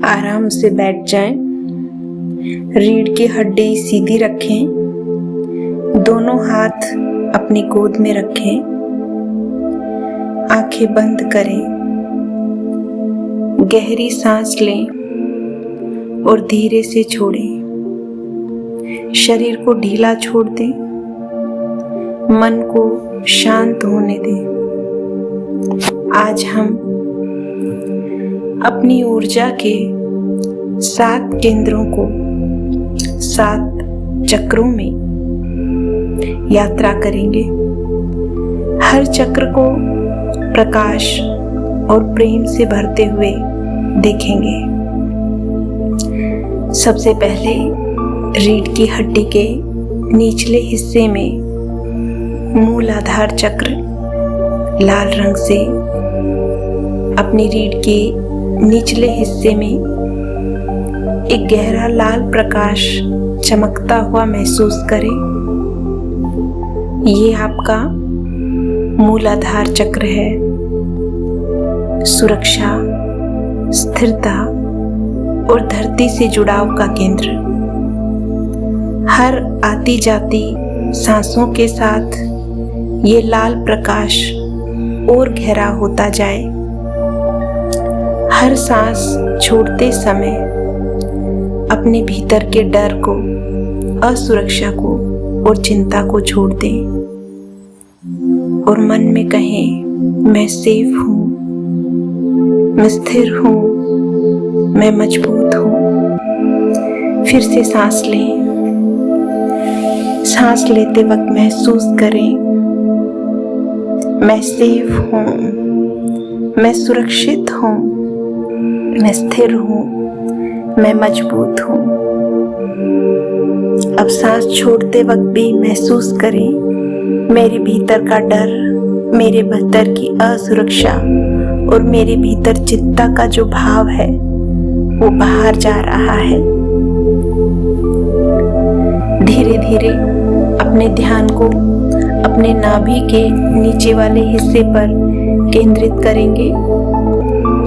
आराम से बैठ जाएं। रीढ़ की हड्डी सीधी रखें। दोनों हाथ अपनी गोद में रखें। आंखें बंद करें। गहरी सांस लें और धीरे से छोड़ें। शरीर को ढीला छोड़ दें। मन को शांत होने दें। आज हम अपनी ऊर्जा के 7 केंद्रों को 7 चक्रों में यात्रा करेंगे। हर चक्र को प्रकाश और प्रेम से भरते हुए देखेंगे। सबसे पहले रीढ़ की हड्डी के निचले हिस्से में मूलाधार चक्र लाल रंग से अपनी रीढ़ के निचले हिस्से में एक गहरा लाल प्रकाश चमकता हुआ महसूस करें। ये आपका मूलाधार चक्र है। सुरक्षा, स्थिरता और धरती से जुड़ाव का केंद्र। हर आती जाती सांसों के साथ ये लाल प्रकाश और गहरा होता जाए। हर सांस छोड़ते समय अपने भीतर के डर को, असुरक्षा को और चिंता को छोड़ दें और मन में कहें, मैं सेफ हूँ, मैं स्थिर हूँ, मैं मजबूत हूँ। फिर से सांस लें। सांस लेते वक्त महसूस करें, मैं सेफ हूँ, मैं सुरक्षित हूँ, मैं स्थिर हूँ, मैं मजबूत हूँ। अब सांस छोड़ते वक्त भी महसूस करें, मेरे भीतर का डर, मेरे भीतर की असुरक्षा और मेरे भीतर चिंता का जो भाव है वो बाहर जा रहा है। धीरे धीरे अपने ध्यान को अपने नाभि के नीचे वाले हिस्से पर केंद्रित करेंगे,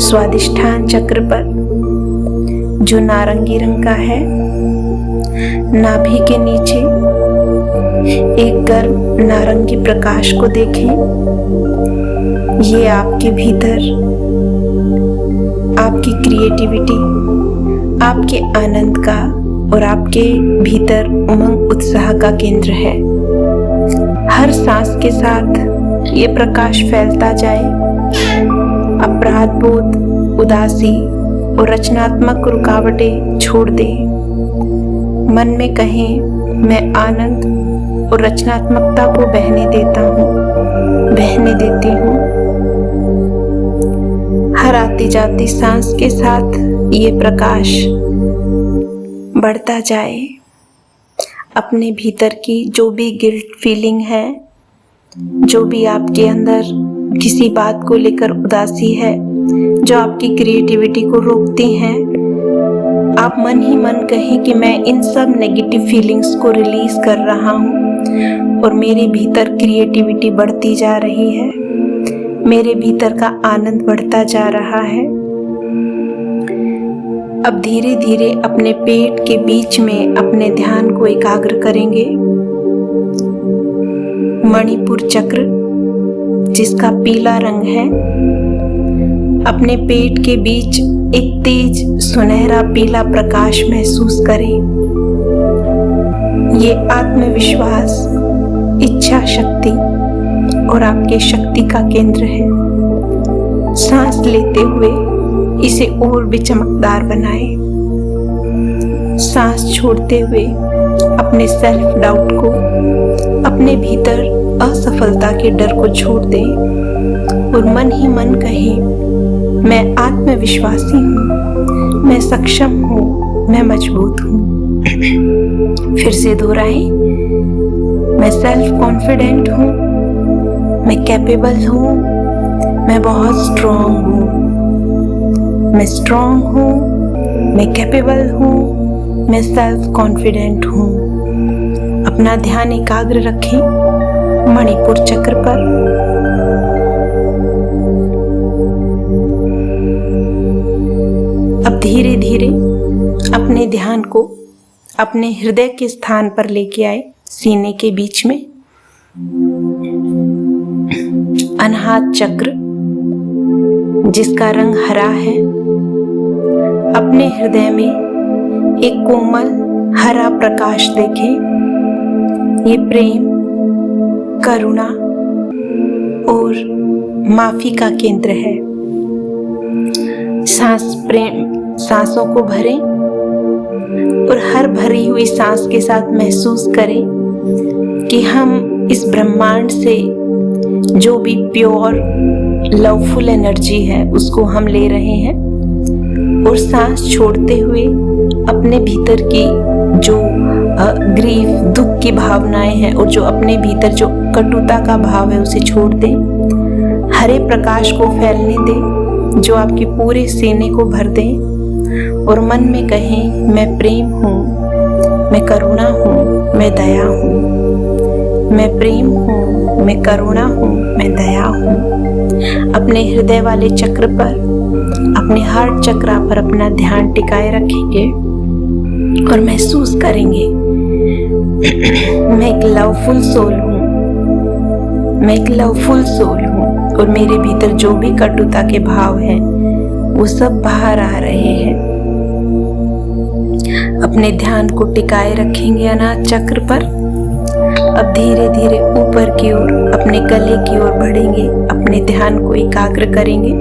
स्वादिष्ठान चक्र पर, जो नारंगी रंग का है। नाभि के नीचे एक गर्म नारंगी प्रकाश को देखें। ये आपके भीतर आपकी क्रिएटिविटी, आपके आनंद का और आपके भीतर उमंग उत्साह का केंद्र है। हर सांस के साथ ये प्रकाश फैलता जाए। अपराध बोध, उदासी और रचनात्मक रुकावटें छोड़ दें। मन में कहें, मैं आनंद और रचनात्मकता को बहने देता हूँ, बहने देती हूँ। हर आती जाती सांस के साथ ये प्रकाश बढ़ता जाए। अपने भीतर की जो भी गिल्ट फीलिंग है, जो भी आपके अंदर किसी बात को लेकर उदासी है, जो आपकी क्रिएटिविटी को रोकती हैं, आप मन ही मन कहें कि मैं इन सब नेगेटिव फीलिंग्स को रिलीज कर रहा हूँ और मेरे भीतर क्रिएटिविटी बढ़ती जा रही है, मेरे भीतर का आनंद बढ़ता जा रहा है। अब धीरे धीरे अपने पेट के बीच में अपने ध्यान को एकाग्र करेंगे। मणिपुर चक्र, जिसका पीला रंग है, अपने पेट के बीच एक तेज सुनहरा पीला प्रकाश महसूस करें। ये आत्मविश्वास, इच्छा शक्ति और आपके शक्ति का केंद्र है। सांस लेते हुए इसे और भी चमकदार बनाएं। सांस छोड़ते हुए अपने सेल्फ डाउट को, अपने भीतर असफलता के डर को छोड़ दें और मन ही मन कहें, मैं आत्मविश्वासी हूँ, मैं सक्षम हूँ, मैं मजबूत हूँ। फिर से दोहराएं, मैं सेल्फ कॉन्फिडेंट हूँ, मैं कैपेबल हूँ, मैं बहुत स्ट्रॉन्ग हूँ, मैं स्ट्रॉन्ग हूँ, मैं कैपेबल हूँ, मैं सेल्फ कॉन्फिडेंट हूँ। अपना ध्यान एकाग्र रखें मणिपुर चक्र पर। अब धीरे धीरे अपने ध्यान को अपने हृदय के स्थान पर लेके आए, सीने के बीच में अनाहत चक्र जिसका रंग हरा है। अपने हृदय में एक कोमल हरा प्रकाश देखें। ये प्रेम, करुणा और माफी का केंद्र है। सांसों को भरें और हर भरी हुई सांस के साथ महसूस करें कि हम इस ब्रह्मांड से जो भी प्योर लवफुल एनर्जी है उसको हम ले रहे हैं, और सांस छोड़ते हुए अपने भीतर की जो ग्रीफ, दुख की भावनाएं हैं और जो अपने भीतर जो कटुता का भाव है उसे छोड़ दें। हरे प्रकाश को फैलने दें जो आपके पूरे सीने को भर दें, और मन में कहें, मैं प्रेम हूँ, मैं करुणा हूँ, मैं दया हूँ। मैं प्रेम हूँ, मैं करुणा हूँ, मैं दया हूँ। अपने हृदय वाले चक्र पर, अपने हार्ट चक्रा पर अपना ध्यान टिकाए रखेंगे और महसूस करेंगे मैं एक लवफुल सोल हूँ, मैं एक लवफुल सोल हूँ, और मेरे भीतर जो भी कटुता के भाव हैं वो सब बाहर आ रहे हैं। अपने ध्यान को टिकाए रखेंगे अनाहत चक्र पर। अब धीरे धीरे ऊपर की ओर, अपने गले की ओर बढ़ेंगे, अपने ध्यान को एकाग्र करेंगे।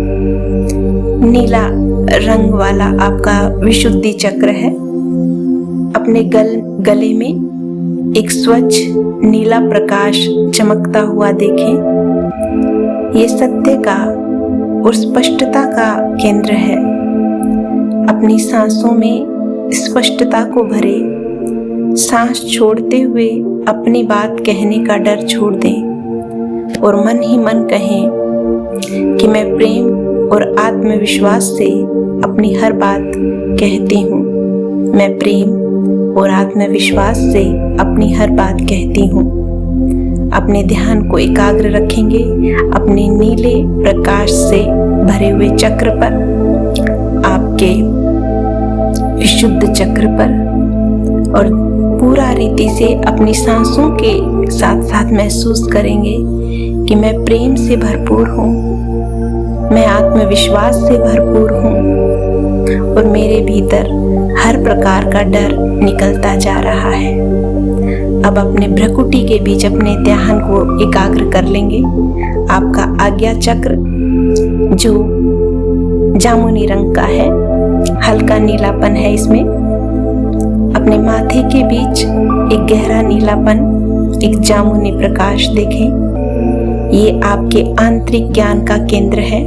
नीला रंग वाला आपका विशुद्धि चक्र है। अपने गले में एक स्वच्छ नीला प्रकाश चमकता हुआ देखें। ये सत्य का और स्पष्टता का केंद्र है। अपनी सांसों में स्पष्टता को भरे। सांस छोड़ते हुए अपनी बात कहने का डर छोड़ दें और मन ही मन कहें कि मैं प्रेम और आत्मविश्वास से अपनी हर बात कहती हूँ। मैं प्रेम और आत्मविश्वास से अपनी हर बात कहती हूँ। अपने ध्यान को एकाग्र रखेंगे अपने नीले प्रकाश से भरे हुए चक्र पर, आपके विशुद्ध चक्र पर, और पूरा रीति से अपनी सांसों के साथ साथ महसूस करेंगे कि मैं प्रेम से भरपूर हूँ, मैं आत्मविश्वास से भरपूर हूँ और मेरे भीतर हर प्रकार का डर निकलता जा रहा है। अब अपने भ्रुकुटी के बीच अपने ध्यान को एकाग्र कर लेंगे। आपका आज्ञा चक्र जो जामुनी रंग का है, हल्का नीलापन है इसमें। अपने माथे के बीच एक गहरा नीलापन, एक जामुनी प्रकाश देखें। ये आपके आंतरिक ज्ञान का केंद्र है।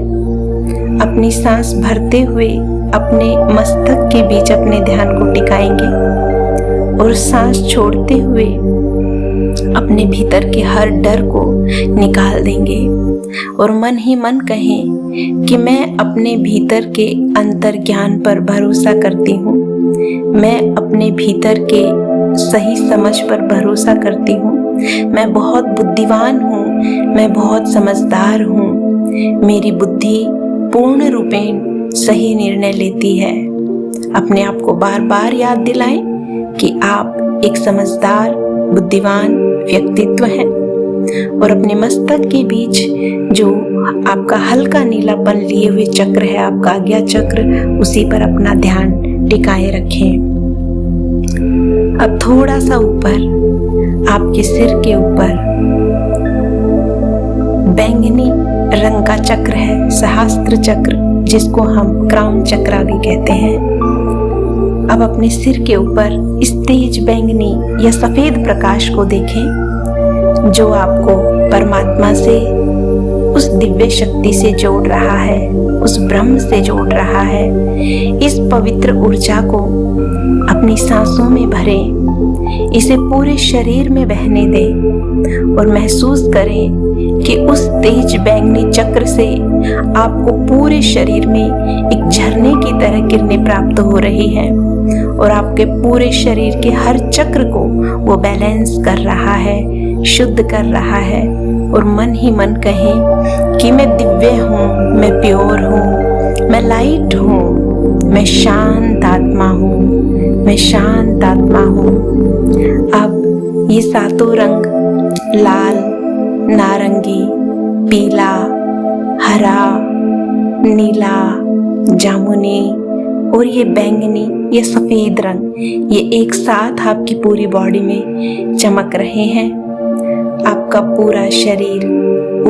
अपनी सांस भरते हुए अपने मस्तक के बीच अपने ध्यान को टिकाएंगे और सांस छोड़ते हुए अपने भीतर के हर डर को निकाल देंगे और मन ही मन कहें कि मैं अपने भीतर के अंतर ज्ञान पर भरोसा करती हूँ। मैं अपने भीतर के सही समझ पर भरोसा करती हूँ। मैं बहुत बुद्धिमान हूँ, मैं बहुत समझदार हूँ। मेरी बुद्धि पूर्ण रूपेण सही निर्णय लेती है। अपने आप को बार बार याद दिलाएं कि आप एक समझदार, बुद्धिमान व्यक्तित्व हैं और अपने मस्तक के बीच जो आपका हल्का नीलापन लिए हुए चक्र है, आपका आज्ञा चक्र, उसी पर अपना ध्यान टिकाए रखें। अब थोड़ा सा ऊपर आपके सिर के ऊपर बैंगनी रंग का चक्र है, सहस्त्र चक्र, जिसको हम क्राउन चक्र भी कहते हैं। अब अपने सिर के ऊपर इस तेज बैंगनी या सफेद प्रकाश को देखें जो आपको परमात्मा से, उस दिव्य शक्ति से जोड़ रहा है, उस ब्रह्म से जोड़ रहा है। इस पवित्र ऊर्जा को अपनी सांसों में भरें, इसे पूरे शरीर में बहने दें और महसूस करें कि उस तेज बैंगनी चक्र से आपको पूरे शरीर में एक झरने की तरह किरणें प्राप्त हो रही हैं और आपके पूरे शरीर के हर चक्र को वो बैलेंस कर रहा है, शुद्ध कर रहा है। और मन ही मन कहें कि मैं दिव्य हूँ, मैं प्योर हूँ, मैं लाइट हूँ, मैं मैं शांत आत्मा हूँ, मैं शांत आत्मा हूँ। अब ये सातों रंग लाल, नारंगी, पीला, हरा, नीला, जामुनी और ये बैंगनी, ये सफेद रंग, ये एक साथ आपकी पूरी बॉडी में चमक रहे हैं। आपका पूरा शरीर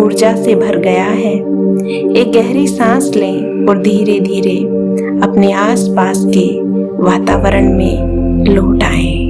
ऊर्जा से भर गया है। एक गहरी सांस लें और धीरे धीरे अपने आसपास के वातावरण में लौट आएं।